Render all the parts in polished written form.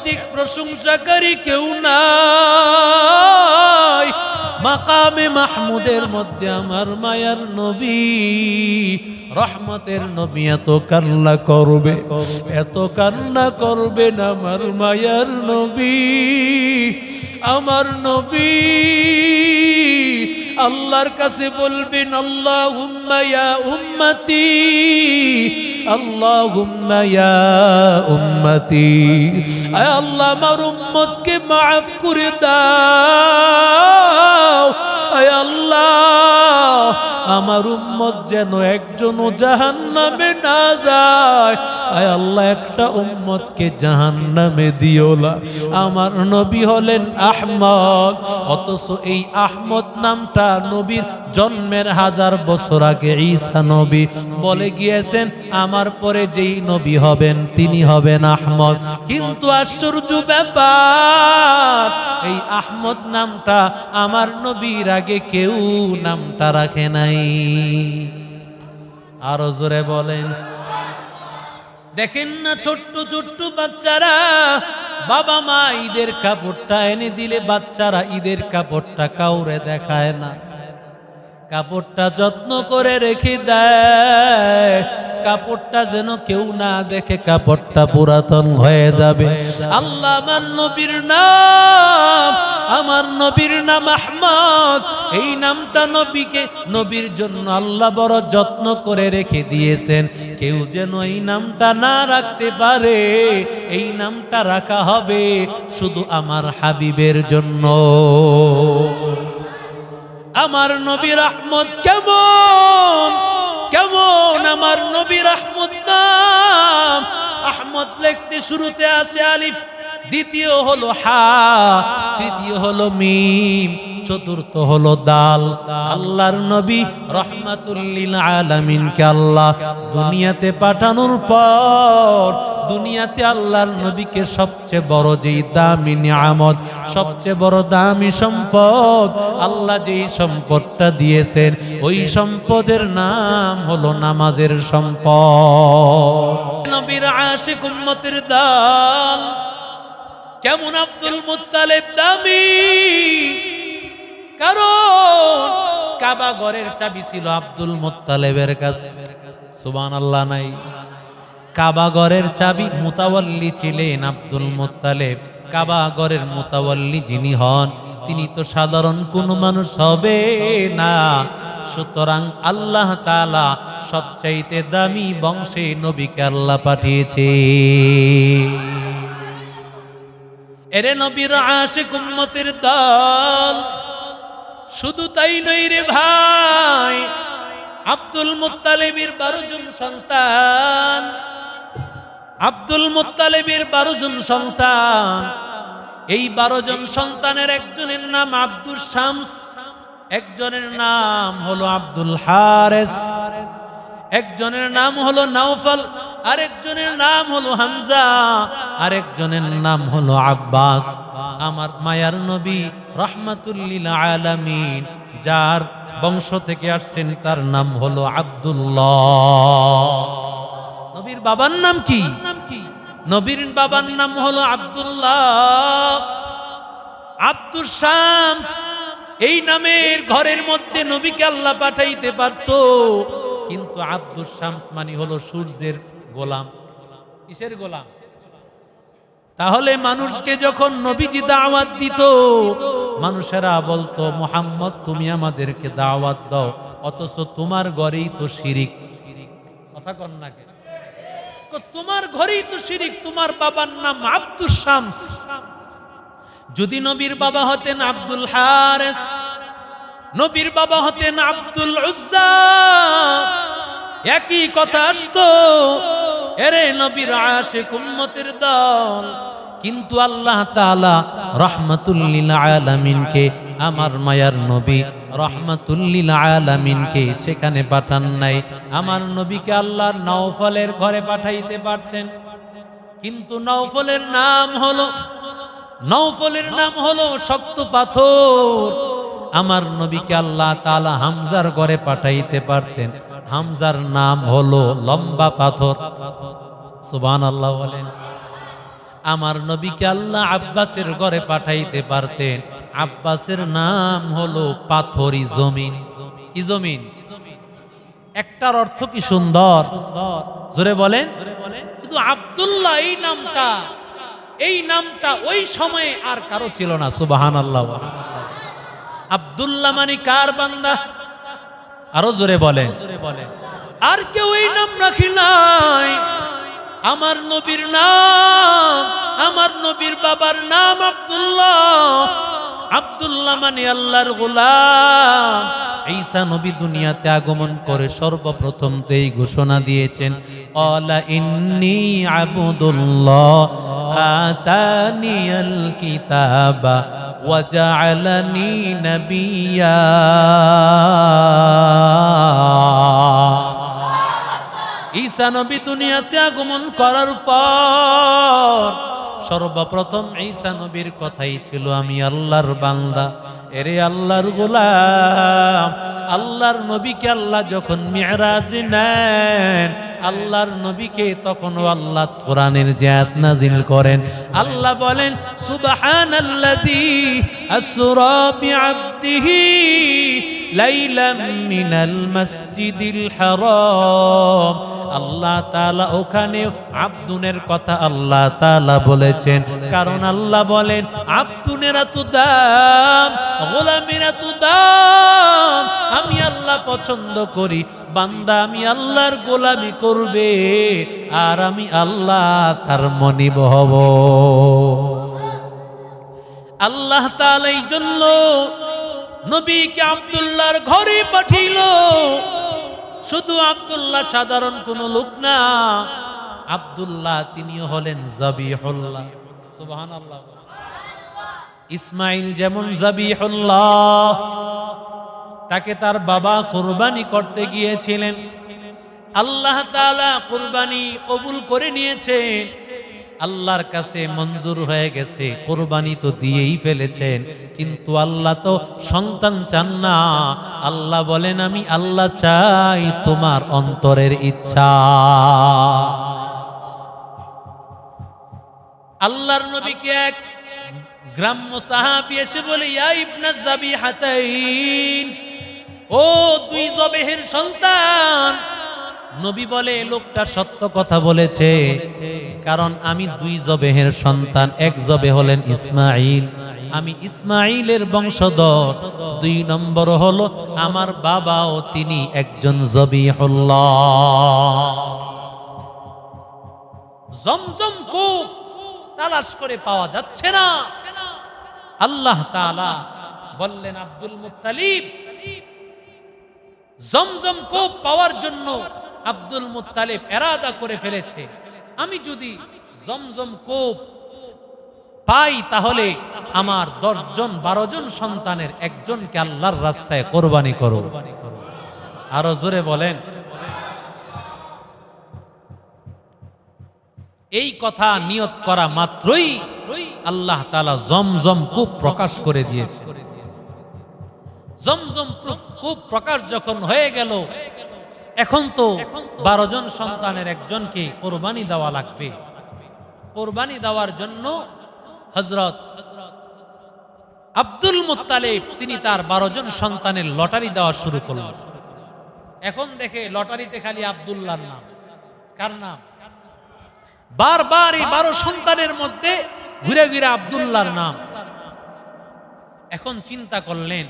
অধিক প্রশংসাকারী কেউ নাই। মাকামে মাহমুদের মধ্যে আমার মায়ার নবী, রহমতের নবী এত কান্না করবে, এত কান্না করবেন আমার মায়ার নবী। আমার নবী আল্লাহর কাছে বলবেন, আল্লাহুম্মা ইয়া উম্মতি, আল্লাহুম্মা ইয়া উম্মতি, আয় আল্লাহ আমার উম্মতকে মাফ করে দাও। আয় আল্লাহ আমার উম্মত যেন একজনও জাহান্নামে না যায়। আয় আল্লাহ একটা উম্মতকে জাহান্নামে দিও না। আমার নবী হলেন আহমদ, অথচ এই আহমদ নামটা নবীর জন্মের 1000 বছর আগে ঈসা নবী বলে গিয়েছেন, আমার পরে যেই নবী হবেন তিনি হবেন আহমদ। কিন্তু আশ্চর্য ব্যাপার, এই আহমদ নামটা আমার নবীর আগে কেউ নামটা রাখে নাই। আরো জোরে বলেন। দেখেন না ছোট্ট ছোট্ট বাচ্চারা, বাবা মা ঈদের কাপড়টা এনে দিলে বাচ্চারা ঈদের কাপড়টা কাউরে দেখায় না, কাপড়টা যত্ন করে রেখে দেয়, কাপড়টা যেন কেউ না দেখে, কাপড়টা পুরাতন হয়ে যাবে। আল্লাহ আমার নবীর নাম, আমার নবীর নাম আহমদ, এই নামটা নবীকে, নবীর জন্য আল্লাহ বড় যত্ন করে রেখে দিয়েছেন। কেউ যেন এই নামটা না রাখতে পারে, এই নামটা রাখা হবে শুধু আমার হাবিবের জন্য। আমার নবীর আহমদ কেমন কেমন, আমার নবীর আহমদ নাম। আহমদ লিখতে শুরুতে আছে আলিফ, দ্বিতীয় হলো হা, তৃতীয় হলো মিম, চতুর্থ হলো দাল। আল্লাহর নবী রহমাতুল লিল আলামিনকে আল্লাহ দুনিয়াতে পাঠানোর পর, দুনিয়াতে আল্লাহর নবীকে সবচেয়ে বড় যেই দামি নিয়ামত, সবচেয়ে বড় দামি সম্পদ, আল্লাহ যেই সম্পদটা দিয়েছেন, ওই সম্পদের নাম হলো নামাজের সম্পদ। নবীর আশিক উম্মতের দল কেমন আব্দুল মুত্তালিব দামি, কারণ কাবা ঘরের চাবি ছিল আব্দুল মুত্তালিবের কাছে। সুবহানাল্লাহ নাই? কাবা ঘরের চাবি মুতাওয়াল্লি ছিলেন আব্দুল মুত্তালিব। কাবা ঘরের মুতাওয়াল্লি যিনি হন, তিনি তো সাধারণ কোন মানুষ হবে না। সুতরাং আল্লাহ তাআলা সবচাইতে দামি বংশে নবীকে আল্লাহ পাঠিয়েছে। এরে নবীর আশিক উম্মতের দল, শুধু তাই নই রে ভাই, আব্দুল মুত্তালিবের 12 জন সন্তান, আব্দুল মুত্তালিবের 12 জন সন্তান। এই 12 জন সন্তানের একজনের নাম আব্দুল শামস, একজনের নাম হলো আব্দুল হারেস, একজনের নাম হলো নাওফল, আরেকজনের নাম হলো হামজা, আরেকজনের নাম হলো আব্বাস। আমার মায়ার নবী রহমাতুল লিল আলামিন যার বংশ থেকে আসছেন তার নাম হলো আব্দুল্লাহ। নবীর বাবার নাম কি? নবীর বাবার নাম হলো আব্দুল্লাহ। আব্দুল শামস এই নামের ঘরের মধ্যে নবীকে আল্লাহ পাঠাইতে পারত, কিন্তু আব্দুল শামস মানে হলো সূর্যের গোলাম। কিসের গোলাম? তাহলে মানুষকে যখন নবীজি দাওয়াত দিত, মানুষেরা বলতো, মুহাম্মদ তুমি আমাদেরকে দাওয়াত দাও, অথচ তোমার ঘরেই তো শিরিক। কথা কন না কেন? তোমার ঘরেই তো শিরিক, তোমার বাবার নাম আব্দুল শামস। যদি নবীর বাবা হতেন আব্দুল হারেস, নবীর বাবা হতেন আব্দুল উজ্জা, একই কথা আসতো। এরে নবীর আশিক উম্মতের দল, কিন্তু আল্লাহ তাআলা রহমাতুল লিল আলামিনকে, আমার মায়ার নবী রহমাতুল লিল আলামিনকে সেখানে পাঠান নাই। আমার নবীকে আল্লাহর নাওফলের ঘরে পাঠাইতে পারতেন, কিন্তু নাওফলের নাম হলো শক্ত পাথর। আমার নবীকে আল্লাহ তাআলা হামজার ঘরে পাঠাইতে পারতেন, হামজার নাম হলো লম্বা পাথর। সুবহানাল্লাহ বলেন। আমার নবীকে আল্লাহ আব্বাসের ঘরে পাঠাইতে পারতেন। আব্বাসের নাম হলো পাথরি জমিন। কি জমিন? একটার অর্থ কি সুন্দর, জোরে বলেন। কিন্তু আব্দুল্লাহ এই নামটা ওই সময়ে আর কারো ছিল না। সুবহানাল্লাহ। আব্দুল্লাহ মানে কার বান্দা? আরো জোরে বলেন। আর কেউ এই নাম রাখি নাই। আমার নবীর নাম, আমার নবীর বাবার নাম আব্দুল্লাহ। আব্দুল্লাহ মানে আল্লাহর গোলাম। ঈসা নবী দুনিয়াতে আগমন করে সর্বপ্রথম তো এই ঘোষণা দিয়েছেন, ক্বালা ইন্নী আবদুল্লাহ আতানিয়াল কিতাবা ওয়া জাআলানি নাবিয়্যা। ঈসা নবী দুনিয়াতে আগমন করার পর সর্বপ্রথম ঈসা নবীর কথাই ছিল, আমি আল্লাহর বান্দা, এরে আল্লাহর গোলাম। আল্লাহর নবীকে আল্লাহ যখন মিরাজে নেন, আল্লাহর নবীকে তখনও আল্লাহ কোরআনের যে আয়াত নাজিল করেন, আল্লাহ বলেন সুবহানাল্লাযী আসরা বিআবদিহি লাইলাম মিনাল মাসজিদিল হারাম। আল্লাহ তাআলা ওখানে আব্দুনের কথা আল্লাহ তাআলা বলেছেন, কারণ আল্লাহ বলেন আব্দুনের এত দাম, গোলামের এত দাম। আমি আল্লাহ পছন্দ করি বান্দা আমি আল্লাহর গোলামি করবে, আর আমি আল্লাহ তার মনিব হব। আল্লাহ তাআলা এই জন্য নবীকে আব্দুল্লাহর ঘরে পাঠিল। শুধু আব্দুল্লাহ সাধারণ কোন লোক না, আব্দুল্লাহ তিনিও হলেন যাবিহুল্লাহ। সুবহানাল্লাহ। ইসমাইল যেমন যাবিহুল্লাহ, তাকে তার বাবা কুরবানি করতে গিয়েছিলেন, আল্লাহ তাআলা কুরবানি কবুল করে নিয়েছেন, আল্লাহর কাছে মঞ্জুর হয়ে গেছে, কুরবানি তো দিয়েই ফেলেছেন, কিন্তু আল্লাহ তো সন্তান চান না। আল্লাহ বলেন আমি আল্লাহ চাই তোমার অন্তরের ইচ্ছা। আল্লাহর নবীকে এক গ্রাম্য সাহাবী এসে বলে, ইয়া ইবনা যাবিহাতাইন, ও দুই জবেহের সন্তান। নবী বলে লোকটা সত্য কথা বলেছে, কারণ আমি দুই জবেহের সন্তান, এক জবে হলেন ইসমাইল, আমি ইসমাইলের বংশধর, দুই নম্বর হলো আমার বাবাও তিনি একজন যাবিহুল্লাহ। জমজম কূপ তালাশ করে পাওয়া যাচ্ছে না। আল্লাহ তাআলা বললেন আব্দুল মুত্তালিব, জমজম কূপ পাওয়ার জন্য আব্দুল মুত্তালিব ইরাদা করে ফেলেছে, আমি যদি জমজম কূপ পাই তাহলে আমার 10 জন 12 জন সন্তানের একজনকে আল্লাহর রাস্তায় কোরবানি করো। আরো জোরে বলেন। এই কথা নিয়ত করা মাত্রই আল্লাহ তাআলা জমজম কূপ প্রকাশ করে দিয়েছে। জমজম কূপ প্রকাশ যখন হয়ে গেল, এখন তো 12 জন সন্তানের একজনকে কোরবানি দেওয়া লাগবে। কোরবানি দেওয়ার জন্য হযরত আব্দুল মুত্তালিব তিনি তার 12 জন সন্তানের লটারি দেওয়া শুরু করলেন। এখন দেখে লটারিতে খালি আব্দুল্লাহর নাম। কার নাম? বারবার এই 12 সন্তানের মধ্যে ঘুরে ঘুরে আব্দুল্লাহর নাম। এখন চিন্তা করলেন,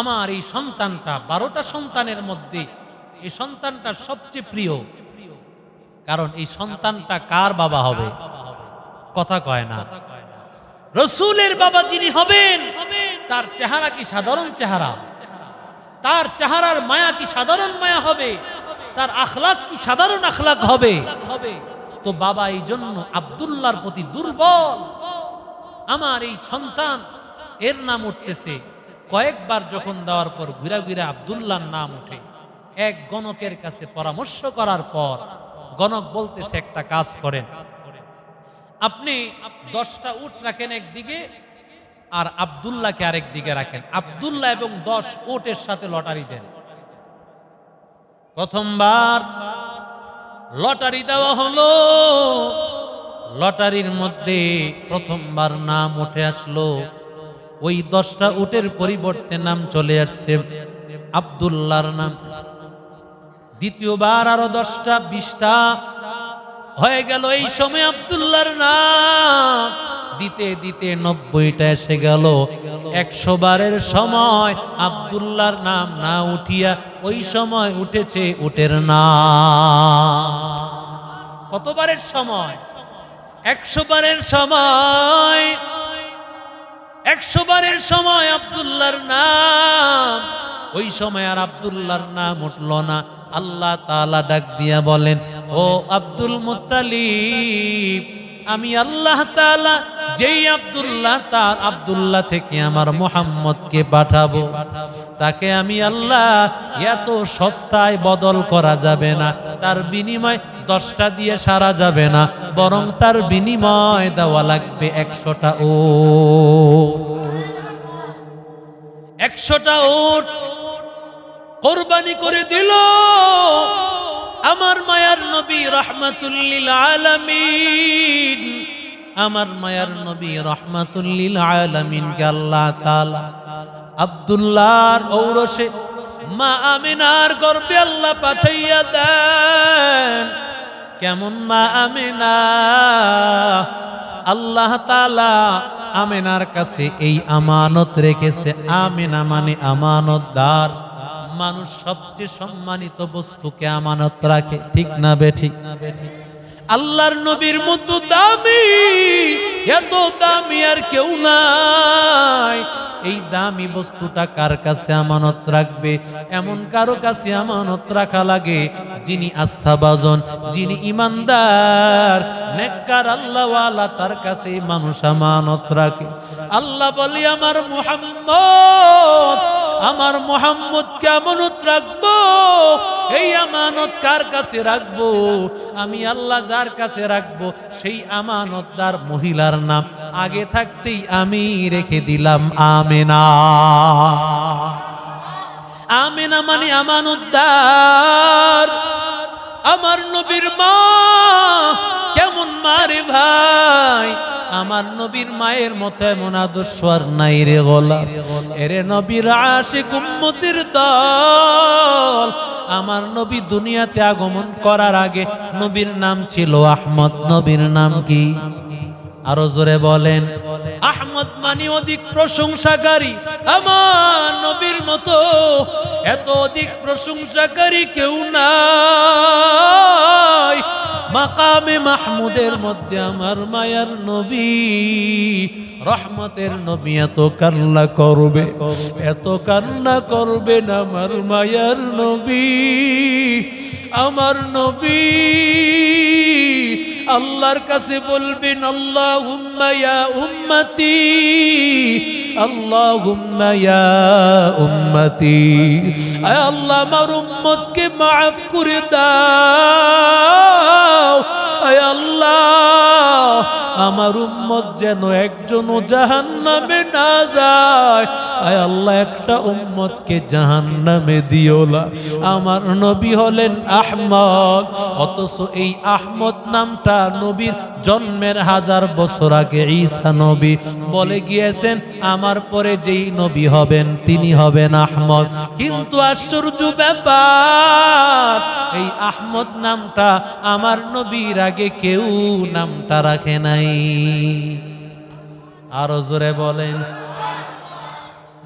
আমার এই সন্তানটা 12টা সন্তানের মধ্যে এই সন্তানটা সবচেয়ে প্রিয়, কারণ এই সন্তানটা কার বাবা হবে? কথা কয় না। রাসূলের বাবা যিনি হবেন, তার চেহারা কি সাধারণ চেহারা? তার চেহারার মায়া কি সাধারণ মায়া হবে? তার আখলাক কি সাধারণ আখলাক হবে? তো বাবা এই জন্য আব্দুল্লাহর প্রতি দুর্বল। আমার এই সন্তান, এর নাম উঠতেছে। কয়েকবার যখন দেওয়ার পর ঘুরা ঘুরা আব্দুল্লাহর নাম উঠে, এক গণকের কাছে পরামর্শ করার পর গণক বলতেছে, একটা কাজ করেন, আপনি 10টা উট রাখেন একদিকে, আর আব্দুল্লাহকে আরেক দিকে রাখেন। আব্দুল্লাহ এবং 10 উটের সাথে লটারি দেন। প্রথমবার লটারি দেওয়া হলো, লটারির মধ্যে প্রথমবার নাম উঠে আসলো, ওই 10টা উটের পরিবর্তে নাম চলে আসছে আব্দুল্লাহর নাম। দ্বিতীয়বার আরো 10টা 20টা হয়ে গেল। এই সময় আব্দুল্লাহর নাম দিতে দিতে 90টা এসে গেল। 100 বারের সময় আব্দুল্লাহর নাম না উঠিয়া ওই সময় উঠেছে উটের নাম। কতবারের সময়? 100 বারের সময়। 100 বারের সময় আব্দুল্লাহর নাম, ওই সময় আর আব্দুল্লাহর নাম উঠল না। আল্লাহ তাআলা ডাক দিয়া বলেন, ও আব্দুল মুত্তালিব, আমি আল্লাহ তাআলা যেই আব্দুল্লাহ, তার আব্দুল্লাহ থেকে আমার মুহাম্মদকে পাঠাবো, তাকে আমি আল্লাহ এত সস্তায় বদল করা যাবে না, তার বিনিময় 10টা দিয়ে সারা যাবে না, বরং তার বিনিময় দেওয়া লাগবে 100টা উট। 100টা উট কোরবানি করে দিল আমার মায়ার নবী রাহমাতুল লিল আলামিন। আমার মায়ার নবী রাহমাতুল লিল আলামিন কে আল্লাহ তাআলা আব্দুল্লাহর ঔরসে মা আমিনার গর্ভে আল্লাহ পাঠাইয়া দেন। কেমন মা আমিনা? আল্লাহ তাআলা আমিনার কাছে এই আমানত রেখেছে। আমিনা মানে আমানতদার। মানুষ সবচেয়ে সম্মানিত বস্তুকে আমানত রাখে, ঠিক না বেঠিক? আল্লাহর নবীর মতো দামি, এত দামি আর কেউ নাই। এই দামি বস্তুটা কার কাছে আমানত রাখবে? এমন কারো কাছে আমানত রাখা লাগে যিনি আস্থাভাজন, যিনি ইমানদার, নেককার, আল্লাহওয়ালা, তার কাছে মানুষ আমানত রাখে। আল্লাহ বলি, আমার মুহাম্মদকে আমানত রাখবো। এই আমানত কার কাছে রাখবো? আমি আল্লাহ যার কাছে রাখবো সেই আমানতদার মহিলার নাম আগে থাকতেই আমি রেখে দিলাম আমিনা। আমিনা মানে আমানতদার। আমার নবীর মা কেমন মারে ভাই? আমার নবীর মায়ের মতো এমন আদর্শ আর নাই রে গোলাম। এরে নবীর আশিক উম্মতের দল। আমার নবী দুনিয়াতে আগমন করার আগে নবীর নাম ছিল আহমদ। নবীর নাম কি? আরো জোরে বলেন। আহমদ মানে অধিক প্রশংসাকারী। আমার নবীর মতো এত অধিক প্রশংসাকারী কেউ নাই। মাকামে মাহমুদের মধ্যে আমার মায়ার নবী, রহমতের নবী এত কান্না করবে, এত কান্না করবেন আমার মায়ার নবী। আমার নবী আল্লাহর কাছে বলবেন, আল্লাহুম্মা ইয়া উম্মতি, আল্লাহুম্মা ইয়া উম্মতি, আয় আল্লাহ আমার উম্মতকে মাফ করে দাও। আয় আল্লাহ আমার উম্মত যেন একজনও জাহান্নামে না যায়। আয় আল্লাহ একটা উম্মতকে জাহান্নামে দিও না। আমার নবী হলেন আহমদ, অথচ এই আহমদ নামটা নবীর জন্মের 1000 বছর আগে ঈসা নবী বলে গিয়েছেন, আমার পরে যেই নবী হবেন তিনি হবেন আহমদ। কিন্তু আশ্চর্য ব্যাপার, এই আহমদ নামটা আমার নবীর আগে কেউ নামটা রাখে নাই। আরো জোরে বলেন।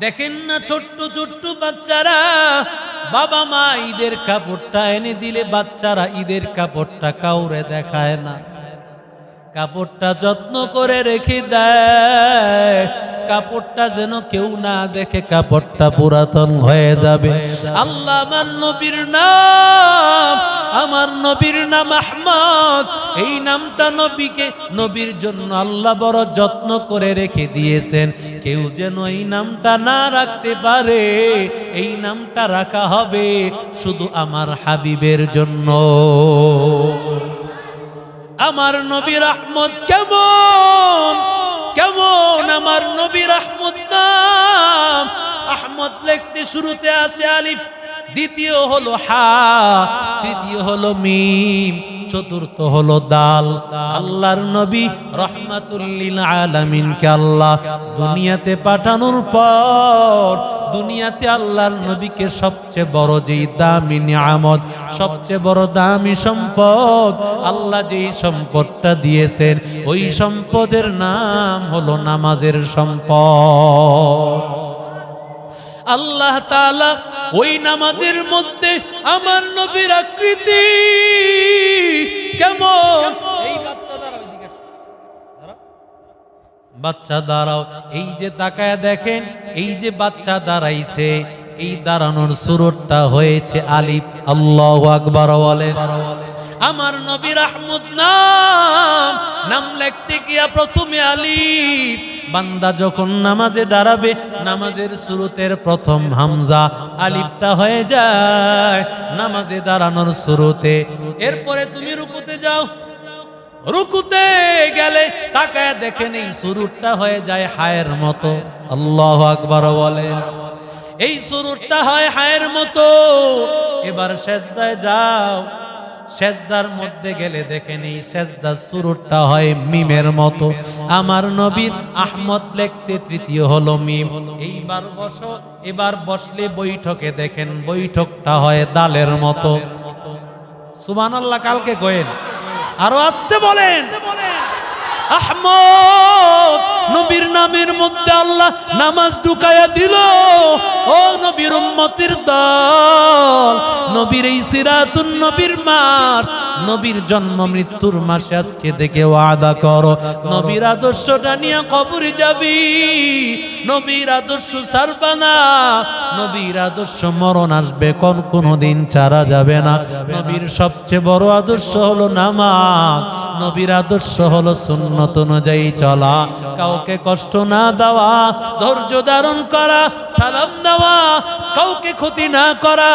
দেখেন না ছোট্ট ছোট্ট বাচ্চারা, বাবা মা ঈদের কাপড়টা এনে দিলে বাচ্চারা ঈদের কাপড়টা কাউরে দেখায় না, কাপড়টা যত্ন করে রেখে দেয়। কাপড়টা যেন কেউ না দেখে, কাপড়টা পুরাতন হয়ে যাবে। আল্লাহ আমার নবীর নাম, আমার নবীর নাম আহমদ। এই নামটা নবীকে, নবীর জন্য আল্লাহ বড় যত্ন করে রেখে দিয়েছেন। কেউ যেন এই নামটা না রাখতে পারে। এই নামটা রাখা হবে শুধু আমার হাবিবের জন্য। আমার নবীর আহমদ কেমন কেমন, আমার নবীর আহমদ নাম। আহমদ লিখতে শুরুতে আছে আলিফ, দ্বিতীয় হলো হা, তৃতীয় হলো মিম, চতুর্থ হলো দাল। আল্লাহর নবী রাহমাতুল লিল আলামিনকে আল্লাহ দুনিয়াতে পাঠানোর পর দুনিয়াতে আল্লাহর নবীকে সবচেয়ে বড় যেই দামি নিয়ামত, সবচেয়ে বড় দামি সম্পদ, আল্লাহ যেই সম্পদটা দিয়েছেন ওই সম্পদের নাম হলো নামাজের সম্পদ। আল্লাহ তাআলা ওই নামাজের মধ্যে আমার নবীর আকৃতি কেমন, এই বাচ্চা দাঁড়াও, এই যে তাকায় দেখেন, এই যে বাচ্চা দাঁড়াইছে, এই দাঁড়ানোর সুরতটা হয়েছে আলিফ। আল্লাহু আকবার বলে। আমার নবীর আহমদ নাম লিখতে গিয়া প্রথমে আলিফ। বান্দা যখন নামাজে দাঁড়াবে নামাজের শুরুতের প্রথম হামজা আলিফটা হয়ে যায় নামাজে দাঁড়ানোর শুরুতে। এরপরে তুমি রুকুতে যাও, রুকুতে গেলে তাকায় দেখেন এই শুরুটা হয়ে যায় হায়ের মতো। আল্লাহু আকবার বলে। এই শুরুটা হয় হায়ের মতো। এবার সেজদায় যাও, সেজদার মধ্যে গেলে দেখেন এই সেজদার শুরুটা হয় মিমের মতো। আমার নবীর আহমদ লিখতে তৃতীয় হলো মিম। এইবার বসো, এবার বসলে বৈঠকে দেখেন বৈঠকটা হয় দালের মতো। সুবহানাল্লাহ কালকে কইেন, আরো আসতে বলেন। আহমদ নবীর নামের মধ্যে আল্লাহ নামাজ ঢুকায়া দিল। ও নবীর উম্মতের দল, নবীর এই সিরাতুন নবীর মাস, নবীর জন্ম মৃত্যুর মাসে আজকে থেকে ওয়াদা করো নবীর আদর্শটা নিয়ে কবরে যাবি, নবীর আদর্শ ছাড়বা না। নবীর আদর্শ মরণ আসবে কোনদিন ছাড়া যাবে না। নবীর সবচেয়ে বড় আদর্শ হলো নামাজ। নবীর আদর্শ হলো সুন্নত অনুযায়ী চলা, কাউকে কষ্ট না দেওয়া, ধৈর্য ধারণ করা, সালাম দেওয়া, কাউকে ক্ষতি না করা।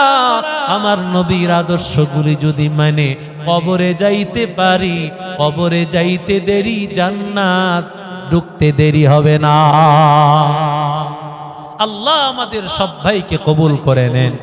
আমার নবীর আদর্শগুলি যদি মানে কবরে যাইতে পারি, কবরে যাইতে দেরি, জান্নাত ঢুকতে দেরি হবে না। আল্লাহ আমাদের সব ভাইকে কবুল করে নেন।